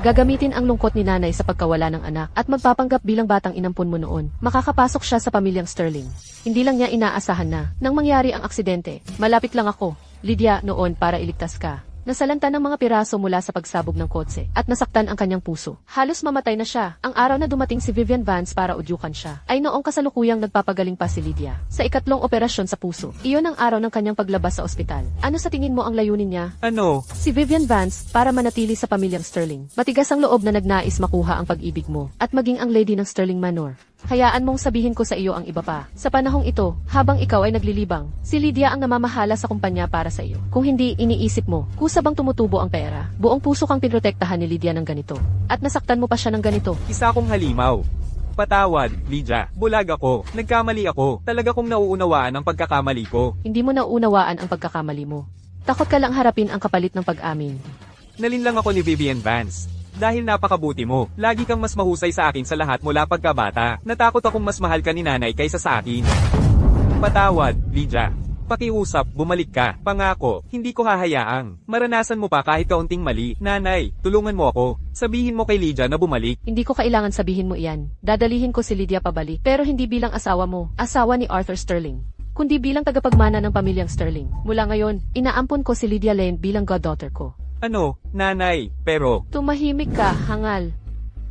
Gagamitin ang lungkot ni nanay sa pagkawala ng anak at magpapanggap bilang batang inampun mo noon. Makakapasok siya sa pamilyang Sterling. Hindi lang niya inaasahan na, nang mangyari ang aksidente, malapit lang ako, Lydia, noon para iligtas ka. Nasalanta ng mga piraso mula sa pagsabog ng kotse at nasaktan ang kanyang puso. Halos mamatay na siya. Ang araw na dumating si Vivian Vance para udyukan siya ay noong kasalukuyang nagpapagaling pa si Lydia sa ikatlong operasyon sa puso. Iyon ang araw ng kanyang paglabas sa ospital. Ano sa tingin mo ang layunin niya? Ano? Si Vivian Vance para manatili sa pamilyang Sterling. Matigas ang loob na nagnais makuha ang pag-ibig mo at maging ang lady ng Sterling Manor. Hayaan mong sabihin ko sa iyo ang iba pa. Sa panahong ito, habang ikaw ay naglilibang, si Lydia ang namamahala sa kumpanya para sa iyo. Kung hindi, iniisip mo, kusa bang tumutubo ang pera? Buong puso kang pinrotektahan ni Lydia ng ganito. At nasaktan mo pa siya ng ganito. Isa akong halimaw. Patawad, Lydia. Bulag ako. Nagkamali ako. Talaga kong nauunawaan ang pagkakamali ko. Hindi mo nauunawaan ang pagkakamali mo. Takot ka lang harapin ang kapalit ng pag-amin. Nalinlang ako ni Vivian Vance. Dahil napakabuti mo, lagi kang mas mahusay sa akin sa lahat mula pagkabata. Natakot akong mas mahal ka ni nanay kaysa sa akin. Patawad, Lydia. Pakiusap, bumalik ka. Pangako, hindi ko hahayaang. Maranasan mo pa kahit kaunting mali. Nanay, tulungan mo ako. Sabihin mo kay Lydia na bumalik. Hindi ko kailangan sabihin mo iyan. Dadalihin ko si Lydia pabalik. Pero hindi bilang asawa mo, asawa ni Arthur Sterling, kundi bilang tagapagmana ng pamilyang Sterling. Mula ngayon, inaampon ko si Lydia Lane bilang goddaughter ko. Ano, nanay, pero... Tumahimik ka, hangal.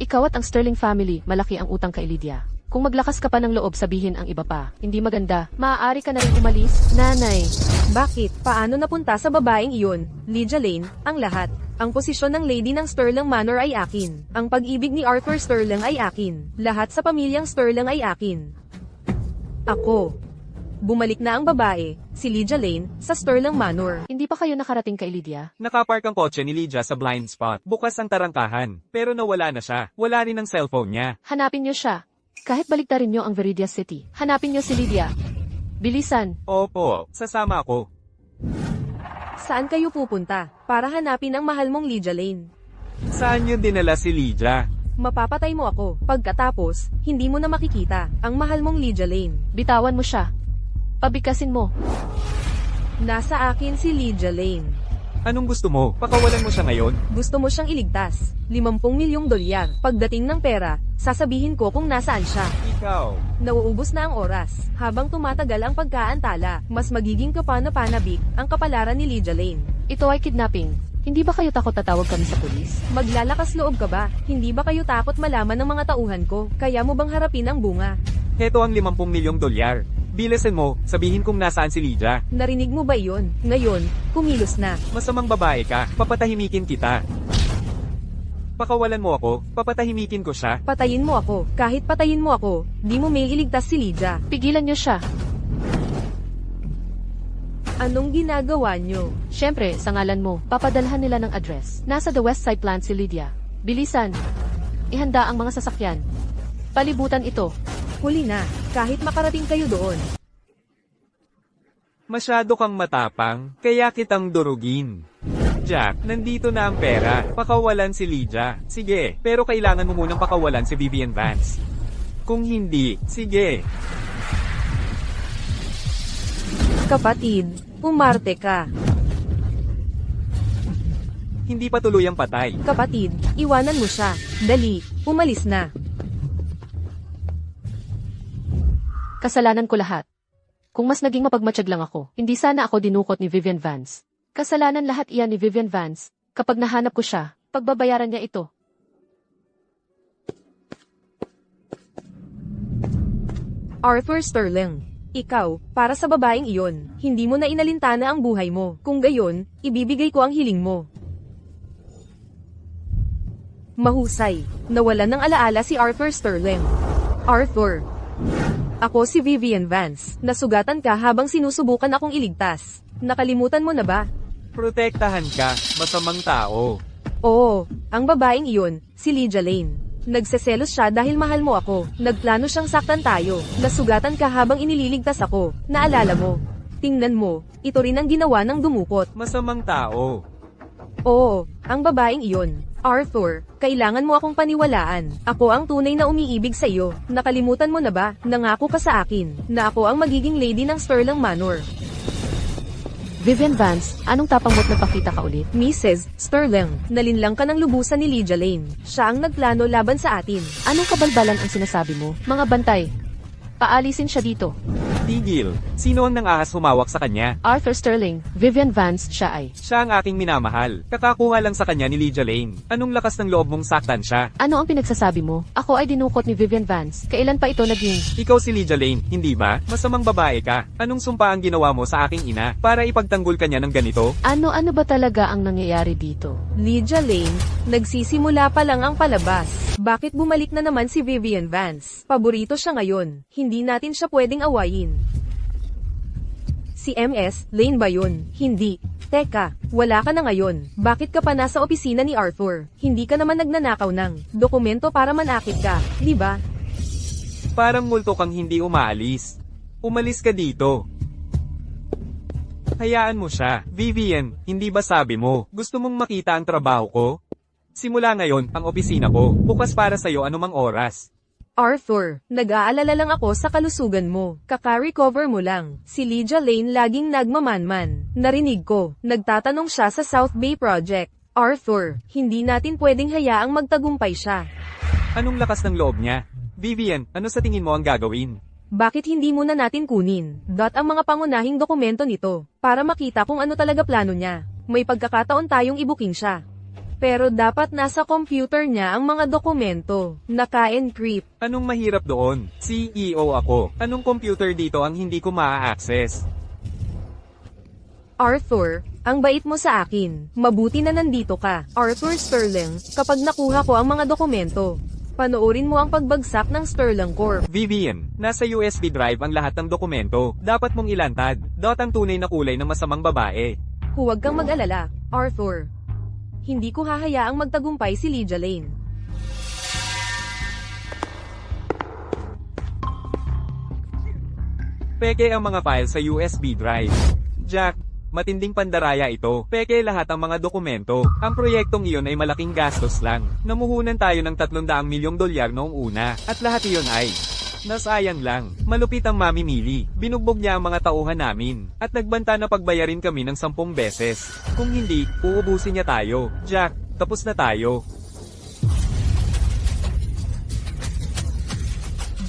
Ikaw at ang Sterling family, malaki ang utang kay Lydia. Kung maglakas ka pa ng loob sabihin ang iba pa, hindi maganda, maaari ka na rin umalis, nanay. Bakit? Paano napunta sa babaeng iyon? Lydia Lane, ang lahat. Ang posisyon ng lady ng Sterling Manor ay akin. Ang pag-ibig ni Arthur Sterling ay akin. Lahat sa pamilyang Sterling ay akin. Ako. Bumalik na ang babae, si Lydia Lane, sa Sterling Manor. Hindi pa kayo nakarating kay Lydia? Nakapark ang kotse ni Lydia sa blind spot. Bukas ang tarangkahan. Pero nawala na siya. Wala rin ang cellphone niya. Hanapin niyo siya. Kahit baliktarin niyo ang Veridia City, hanapin niyo si Lydia. Bilisan. Opo, sasama ako. Saan kayo pupunta? Para hanapin ang mahal mong Lydia Lane. Saan niyo dinala si Lydia? Mapapatay mo ako. Pagkatapos, hindi mo na makikita ang mahal mong Lydia Lane. Bitawan mo siya. Pabigkasin mo. Nasa akin si Lydia Lane. Anong gusto mo? Pakawalan mo siya ngayon? Gusto mo siyang iligtas. 50 milyong dolyar. Pagdating ng pera, sasabihin ko kung nasaan siya. Ikaw. Nauubos na ang oras. Habang tumatagal ang pagkaantala, mas magiging kapana-panabik ang kapalaran ni Lydia Lane. Ito ay kidnapping. Hindi ba kayo takot tatawag kami sa pulis? Maglalakas loob ka ba? Hindi ba kayo takot malaman ng mga tauhan ko? Kaya mo bang harapin ang bunga? Heto ang 50 milyong dolyar. Bilisan mo, sabihin kung nasaan si Lydia. Narinig mo ba iyon? Ngayon, kumilos na. Masamang babae ka, papatahimikin kita. Pakawalan mo ako, papatahimikin ko siya. Patayin mo ako. Kahit patayin mo ako, di mo may iligtas si Lydia. Pigilan niyo siya. Anong ginagawa nyo? Siyempre, sa ngalan mo, papadalhan nila ng address. Nasa the West Side plant si Lydia. Bilisan. Ihanda ang mga sasakyan. Palibutan ito. Huli na. Kahit makarating kayo doon. Masyado kang matapang, kaya kitang durugin. Jack, nandito na ang pera. Pakawalan si Lydia. Sige, pero kailangan mo munang pakawalan si Vivian Vance. Kung hindi, sige. Kapatid, umarte ka. Hindi pa tuluyang patay. Kapatid, iwanan mo siya. Dali, umalis na. Kasalanan ko lahat. Kung mas naging mapagmatsyag lang ako, hindi sana ako dinukot ni Vivian Vance. Kasalanan lahat iyan ni Vivian Vance. Kapag nahanap ko siya, pagbabayaran niya ito. Arthur Sterling. Ikaw, para sa babaeng iyon, hindi mo na inalintana ang buhay mo. Kung gayon, ibibigay ko ang hiling mo. Mahusay. Nawalan ng alaala si Arthur Sterling. Arthur. Ako si Vivian Vance. Nasugatan ka habang sinusubukan akong iligtas. Nakalimutan mo na ba? Protektahan ka, masamang tao. Oo, ang babaeng iyon, si Lydia Lane. Nagseselos siya dahil mahal mo ako. Nagplano siyang saktan tayo. Nasugatan ka habang inililigtas ako. Naalala mo? Tingnan mo, ito rin ang ginawa ng dumukot. Masamang tao. Oo, ang babaeng iyon. Arthur, kailangan mo akong paniwalaan. Ako ang tunay na umiibig sa iyo. Nakalimutan mo na ba? Nangako ka sa akin na ako ang magiging lady ng Sterling Manor. Vivian Vance, anong tapang mo't nagpakita ka ulit? Mrs. Sterling, nalinlang ka ng lubusan ni Lydia Lane. Siya ang nagplano laban sa atin. Anong kabalbalan ang sinasabi mo? Mga bantay. Paalisin siya dito. Tigil. Sino ang nang-ahas humawak sa kanya? Arthur Sterling, Vivian Vance, siya ay. Siya ang aking minamahal. Kakakuha lang sa kanya ni Lydia Lane. Anong lakas ng loob mong saktan siya? Ano ang pinagsasabi mo? Ako ay dinukot ni Vivian Vance. Kailan pa ito naging? Ikaw si Lydia Lane, hindi ba? Masamang babae ka. Anong sumpa ang ginawa mo sa aking ina para ipagtanggol ka niya ng ganito? Ano ba talaga ang nangyayari dito? Lydia Lane, nagsisimula pa lang ang palabas. Bakit bumalik na naman si Vivian Vance? Paborito siya ngayon. Hindi natin siya pwedeng awayin. Si MS, Lane ba yun? Hindi. Teka, wala ka na ngayon. Bakit ka pa nasa opisina ni Arthur? Hindi ka naman nagnanakaw ng dokumento para manakit ka, di ba? Parang multo kang hindi umaalis. Umalis ka dito. Hayaan mo siya. Vivian, hindi ba sabi mo, gusto mong makita ang trabaho ko? Simula ngayon, ang opisina ko, bukas para sa'yo anumang oras. Arthur, nag-aalala lang ako sa kalusugan mo. Kaka-recover mo lang. Si Lydia Lane laging nagmamanman. Narinig ko, nagtatanong siya sa South Bay Project. Arthur, hindi natin pwedeng hayaang magtagumpay siya. Anong lakas ng loob niya? Vivian, ano sa tingin mo ang gagawin? Bakit hindi muna natin kunin ang mga pangunahing dokumento nito para makita kung ano talaga plano niya? May pagkakataon tayong ibuking siya. Pero dapat nasa computer niya ang mga dokumento. Naka-encrypt. Anong mahirap doon? CEO ako. Anong computer dito ang hindi ko maa-access? Arthur, ang bait mo sa akin. Mabuti na nandito ka. Arthur Sterling, kapag nakuha ko ang mga dokumento, panoorin mo ang pagbagsak ng Sterling Corp. Vivian, nasa USB drive ang lahat ng dokumento. Dapat mong ilantad. Ang tunay na kulay ng masamang babae. Huwag kang mag-alala, Arthur. Hindi ko hahayaang magtagumpay si Lydia Lane. Peke ang mga file sa USB drive. Jack, matinding pandaraya ito. Peke lahat ang mga dokumento. Ang proyektong iyon ay malaking gastos lang. Namuhunan tayo ng 300 milyong dolyar noong una. At lahat iyon ay nasayang lang. Malupit ang mamimili. Binugbog niya ang mga tauhan namin. At nagbanta na pagbayarin kami ng 10 beses. Kung hindi, uubusin niya tayo. Jack, tapos na tayo.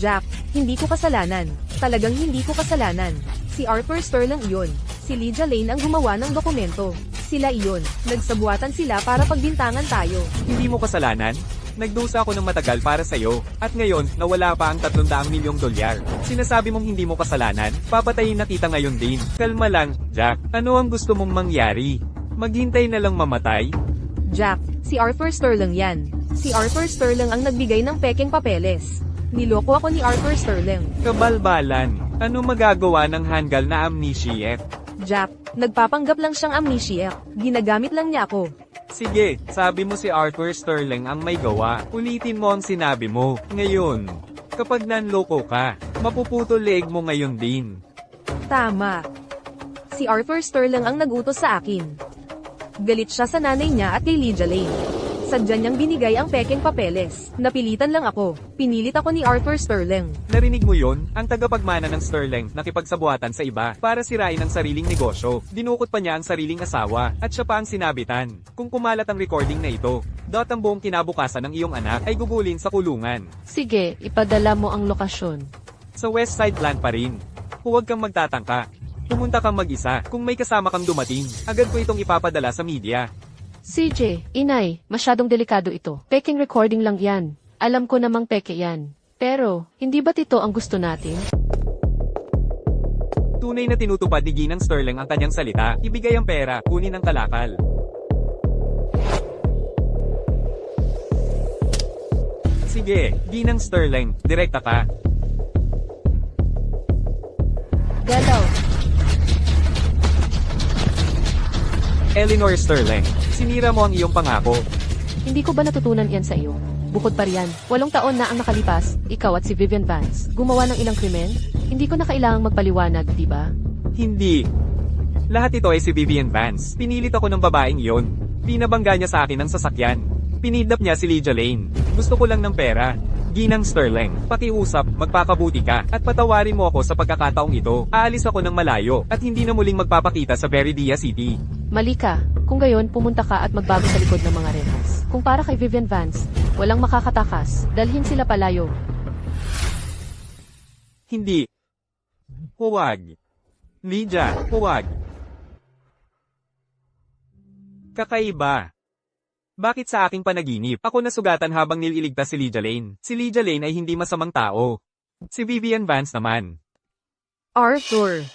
Jack, hindi ko kasalanan. Talagang hindi ko kasalanan. Si Arthur Sterling iyon. Si Lydia Lane ang gumawa ng dokumento. Sila iyon. Nagsabuatan sila para pagbintangan tayo. Hindi mo kasalanan? Nagdusa ako ng matagal para sa'yo, at ngayon, nawala pa ang 300 milyong dolyar. Sinasabi mong hindi mo kasalanan, papatayin na kita ngayon din. Kalma lang, Jack. Ano ang gusto mong mangyari? Maghintay na lang mamatay? Jack, si Arthur Sterling yan. Si Arthur Sterling ang nagbigay ng pekeng papeles. Niloko ako ni Arthur Sterling. Kabalbalan. Ano magagawa ng hanggal na amnesia? Jack, nagpapanggap lang siyang amnesia. Ginagamit lang niya ako. Sige, sabi mo si Arthur Sterling ang may gawa. Ulitin mo ang sinabi mo. Ngayon, kapag nanloko ka, mapuputol leeg mo ngayon din. Tama. Si Arthur Sterling ang nagutos sa akin. Galit siya sa nanay niya at kay Lydia Lane. Sadya niyang binigay ang pekeng papeles. Napilitan lang ako. Pinilit ako ni Arthur Sterling. Narinig mo yon? Ang tagapagmana ng Sterling nakipagsabuatan sa iba para sirain ang sariling negosyo. Dinukot pa niya ang sariling asawa at siya pa ang sinabitan. Kung kumalat ang recording na ito, ang buong kinabukasan ng iyong anak ay gugulin sa kulungan. Sige, ipadala mo ang lokasyon. Sa West Side Plan pa rin. Huwag kang magtatangka. Pumunta kang mag-isa. Kung may kasama kang dumating, agad ko itong ipapadala sa media. CJ, inay, masyadong delikado ito. Peking recording lang yan. Alam ko namang peke yan. Pero, hindi ba't ito ang gusto natin? Tunay na tinutupad ni Ginang Sterling ang kanyang salita. Ibigay ang pera, kunin ang kalakal. Sige, Ginang Sterling, direkta ka. Galaw. Eleanor Sterling, sinira mo ang iyong pangako. Hindi ko ba natutunan yan sa iyo? Bukod pa riyan, 8 taon na ang nakalipas, ikaw at si Vivian Vance, gumawa ng ilang krimen? Hindi ko na kailangang magpaliwanag, di ba? Hindi. Lahat ito ay si Vivian Vance. Pinilit ako ng babaeng iyon. Pinabangga niya sa akin ang sasakyan. Pinidnap niya si Lydia Lane. Gusto ko lang ng pera. Ginang Sterling, pakiusap, magpakabuti ka, at patawarin mo ako sa pagkakataong ito. Aalis ako ng malayo, at hindi na muling magpapakita sa Veridia City. Mali ka. Kung gayon, pumunta ka at magbago sa likod ng mga rehas. Kung para kay Vivian Vance, walang makakatakas, dalhin sila palayo. Hindi. Huwag. Lydia, huwag. Kakaiba. Bakit sa aking panaginip, ako nasugatan habang nililigtas si Lydia Lane? Si Lydia Lane ay hindi masamang tao. Si Vivian Vance naman. Arthur.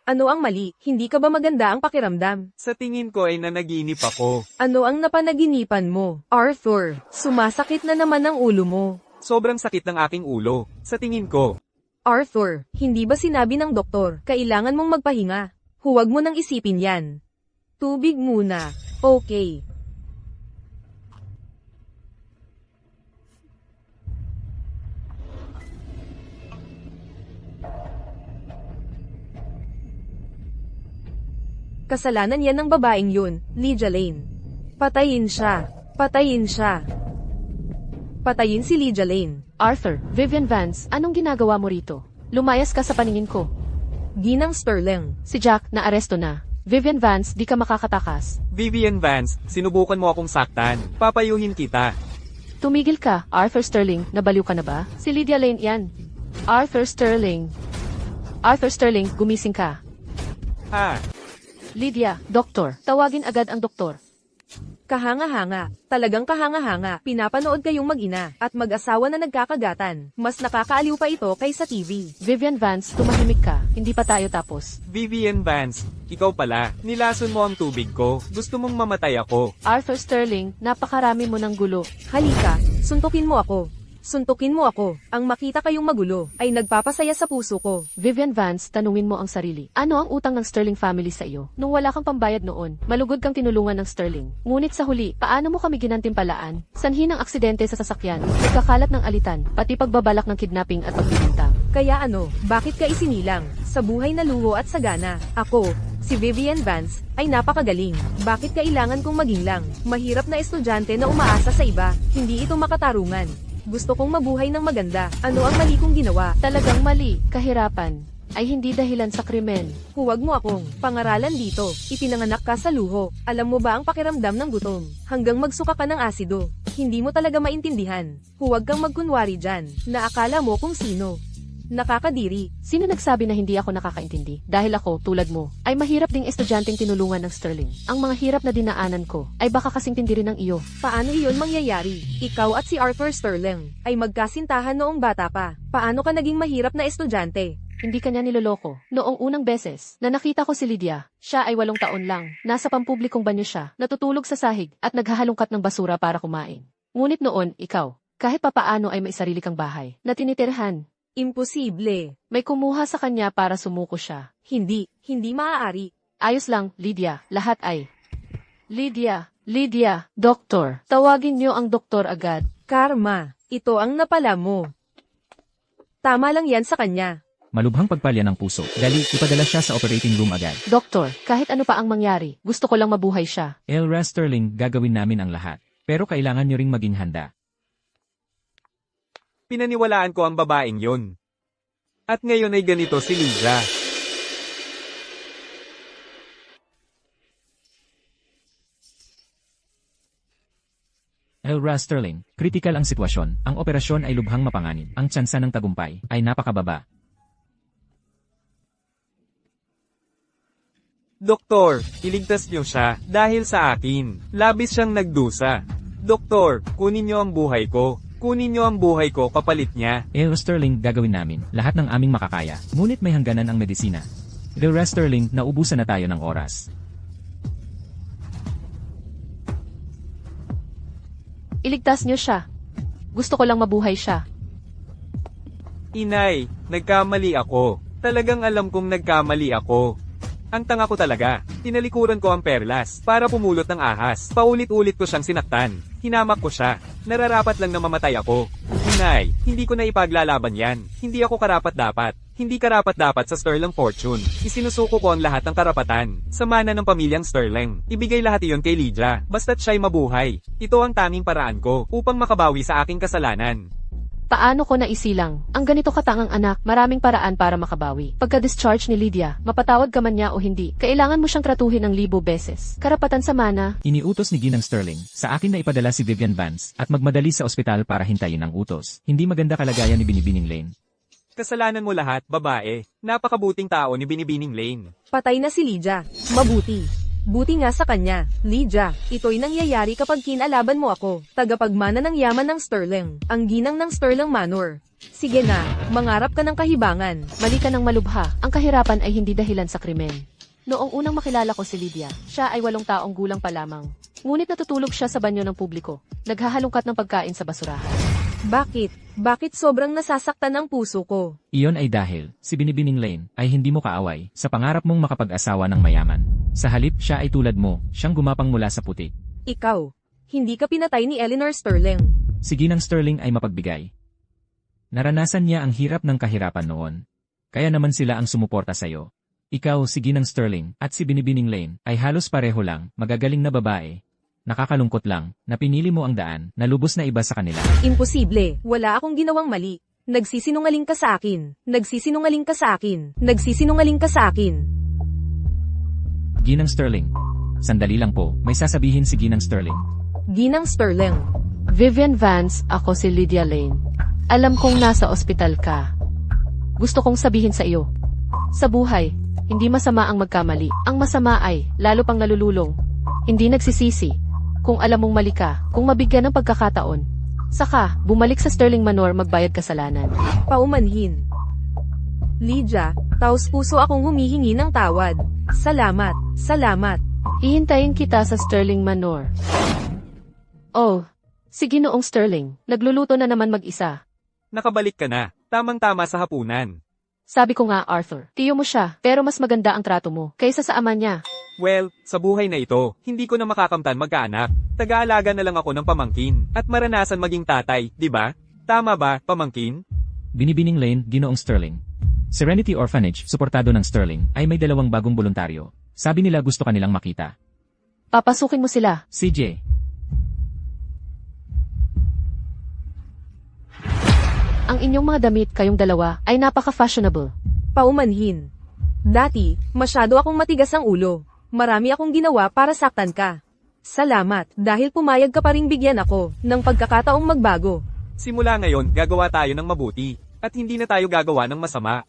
Ano ang mali? Hindi ka ba maganda ang pakiramdam? Sa tingin ko ay nanaginip ako. Ano ang napanaginipan mo? Arthur, sumasakit na naman ang ulo mo. Sobrang sakit ng aking ulo. Sa tingin ko. Arthur, hindi ba sinabi ng doktor, kailangan mong magpahinga? Huwag mo nang isipin yan. Tubig muna. Okay. Kasalanan yan ng babaeng yun, Lydia Lane. Patayin siya. Patayin siya. Patayin si Lydia Lane. Arthur, Vivian Vance, anong ginagawa mo rito? Lumayas ka sa paningin ko. Ginang Sterling. Si Jack, naaresto na. Vivian Vance, di ka makakatakas. Vivian Vance, sinubukan mo akong saktan. Papayuhin kita. Tumigil ka, Arthur Sterling, nabaliw ka na ba? Si Lydia Lane yan. Arthur Sterling. Arthur Sterling, gumising ka. Ha? Lydia, doktor. Tawagin agad ang doktor. Kahanga-hanga. Talagang kahanga-hanga. Pinapanood kayong mag-ina at mag-asawa na nagkakagatan. Mas nakakaaliw pa ito kaysa TV. Vivian Vance, tumahimik ka. Hindi pa tayo tapos. Vivian Vance, ikaw pala. Nilason mo ang tubig ko. Gusto mong mamatay ako. Arthur Sterling, napakarami mo ng gulo. Halika, suntukin mo ako. Suntukin mo ako. Ang makita kayong magulo ay nagpapasaya sa puso ko. Vivian Vance, tanungin mo ang sarili. Ano ang utang ng Sterling family sa iyo? Nung wala kang pambayad noon, malugod kang tinulungan ng Sterling. Ngunit sa huli, paano mo kami ginantimpalaan? Sanhi ng aksidente sa sasakyan, nagkakalat ng alitan, pati pagbabalak ng kidnapping at pagbibintang. Kaya ano, bakit ka isinilang? Sa buhay na luho at sagana. Ako, Si Vivian Vance ay napakagaling. Bakit kailangan kong maging lang? Mahirap na estudyante na umaasa sa iba. Hindi ito makatarungan. Gusto kong mabuhay ng maganda. Ano ang mali kong ginawa? Talagang mali, kahirapan ay hindi dahilan sa krimen. Huwag mo akong pangaralan dito. Ipinanganak ka sa luho. Alam mo ba ang pakiramdam ng gutom? Hanggang magsuka ka ng asido. Hindi mo talaga maintindihan. Huwag kang magkunwari dyan. Naakala mo kung sino. Nakakadiri. Sino nagsabi na hindi ako nakakaintindi? Dahil ako, tulad mo, ay mahirap ding estudyanteng tinulungan ng Sterling. Ang mga hirap na dinaanan ko ay baka kasing tindi rin ng iyo. Paano iyon mangyayari? Ikaw at si Arthur Sterling ay magkasintahan noong bata pa. Paano ka naging mahirap na estudyante? Hindi kanya niloloko. Noong unang beses na nakita ko si Lydia, siya ay 8 taon lang. Nasa pampublikong banyo siya, natutulog sa sahig at naghahalongkat ng basura para kumain. Ngunit noon, ikaw, kahit papaano ay may sarili kang bahay na tinitirhan. Imposible. May kumuha sa kanya para sumuko siya. Hindi maaari. Ayos lang, Lydia, lahat ay. Lydia, doktor. Tawagin niyo ang doktor agad. Karma, ito ang napala mo. Tama lang yan sa kanya. Malubhang pagpalya ng puso. Dali, ipadala siya sa operating room agad. Doktor, kahit ano pa ang mangyari, gusto ko lang mabuhay siya. Elra Sterling, gagawin namin ang lahat. Pero kailangan nyo ring maging handa. Pinaniwalaan ko ang babaeng yun. At ngayon ay ganito si Lydia. Elra Sterling, critical ang sitwasyon. Ang operasyon ay lubhang mapanganib. Ang tsansa ng tagumpay ay napakababa. Doktor, iligtas niyo siya dahil sa akin. Labis siyang nagdusa. Doktor, kunin niyo ang buhay ko. Kunin niyo ang buhay ko kapalit niya. Elra Sterling, gagawin namin lahat ng aming makakaya. Ngunit may hangganan ang medisina. Elra Sterling, naubusan na tayo ng oras. Iligtas niyo siya. Gusto ko lang mabuhay siya. Inay, nagkamali ako. Talagang alam kong nagkamali ako. Ang tanga ko talaga. Tinalikuran ko ang perlas para pumulot ng ahas. Paulit-ulit ko siyang sinaktan. Hinamak ko siya. Nararapat lang na mamatay ako. Inay, hindi ko na ipaglalaban yan. Hindi ako karapat-dapat. Hindi karapat-dapat sa Sterling Fortune. Isinusuko ko ang lahat ng karapatan. Sa mana ng pamilyang Sterling. Ibigay lahat iyon kay Lydia. Basta't siya'y mabuhay. Ito ang tanging paraan ko upang makabawi sa aking kasalanan. Paano ko naisilang? Ang ganito katangang anak, maraming paraan para makabawi. Pagka-discharge ni Lydia, mapatawad ka man niya o hindi, kailangan mo siyang tratuhin ng 1,000 beses. Karapatan sa mana. Iniutos ni Ginang Sterling sa akin na ipadala si Vivian Vance at magmadali sa ospital para hintayin ang utos. Hindi maganda kalagayan ni Binibining Lane. Kasalanan mo lahat, babae. Napakabuting tao ni Binibining Lane. Patay na si Lydia. Mabuti. Buti nga sa kanya. Lydia, ito'y nangyayari kapag kinalaban mo ako. Tagapagmana ng yaman ng Sterling. Ang ginang ng Sterling Manor. Sige na, mangarap ka ng kahibangan. Mali ka ng malubha. Ang kahirapan ay hindi dahilan sa krimen. Noong unang makilala ko si Lydia, siya ay 8 taong gulang pa lamang. Ngunit natutulog siya sa banyo ng publiko. Naghahalongkat ng pagkain sa basurahan. Bakit? Bakit sobrang nasasaktan ang puso ko? Iyon ay dahil si Binibining Lane ay hindi mo kaaway sa pangarap mong makapag-asawa ng mayaman. Sa halip siya ay tulad mo, siyang gumapang mula sa putik. Ikaw, hindi ka pinatay ni Eleanor Sterling. Si Ginang Sterling ay mapagbigay. Naranasan niya ang hirap ng kahirapan noon. Kaya naman sila ang sumuporta sa'yo. Ikaw, si Ginang Sterling, at si Binibining Lane ay halos pareho lang, magagaling na babae. Nakakalungkot lang, na pinili mo ang daan, na lubos na iba sa kanila. Imposible, wala akong ginawang mali. Nagsisinungaling ka sa akin. Nagsisinungaling ka sa akin. Nagsisinungaling ka sa akin. Ginang Sterling. Sandali lang po, may sasabihin si Ginang Sterling. Ginang Sterling. Vivian Vance, ako si Lydia Lane. Alam kong nasa ospital ka. Gusto kong sabihin sa iyo. Sa buhay, hindi masama ang magkamali. Ang masama ay, lalo pang nalululong. Hindi nagsisisi. Kung alam mong mali ka, kung mabigyan ng pagkakataon. Saka, bumalik sa Sterling Manor magbayad kasalanan. Paumanhin. Lydia, taos puso akong humihingi ng tawad. Salamat, salamat. Hihintayin kita sa Sterling Manor. Oh, si Ginoong Sterling, nagluluto na naman mag-isa. Nakabalik ka na. Tamang-tama sa hapunan. Sabi ko nga, Arthur, tiyo mo siya, pero mas maganda ang trato mo, kaysa sa ama niya. Well, sa buhay na ito, hindi ko na makakamtan magkaanak. Taga-alaga na lang ako ng pamangkin. At maranasan maging tatay, di ba? Tama ba, pamangkin? Binibining Lane, Ginoong Sterling. Serenity Orphanage, suportado ng Sterling, ay may 2 bagong voluntaryo. Sabi nila gusto kanilang makita. Papasukin mo sila. CJ. Ang inyong mga damit kayong dalawa ay napaka-fashionable. Paumanhin. Dati, masyado akong matigas ang ulo. Marami akong ginawa para saktan ka. Salamat, dahil pumayag ka pa ring bigyan ako ng pagkakataong magbago. Simula ngayon, gagawa tayo ng mabuti. At hindi na tayo gagawa ng masama.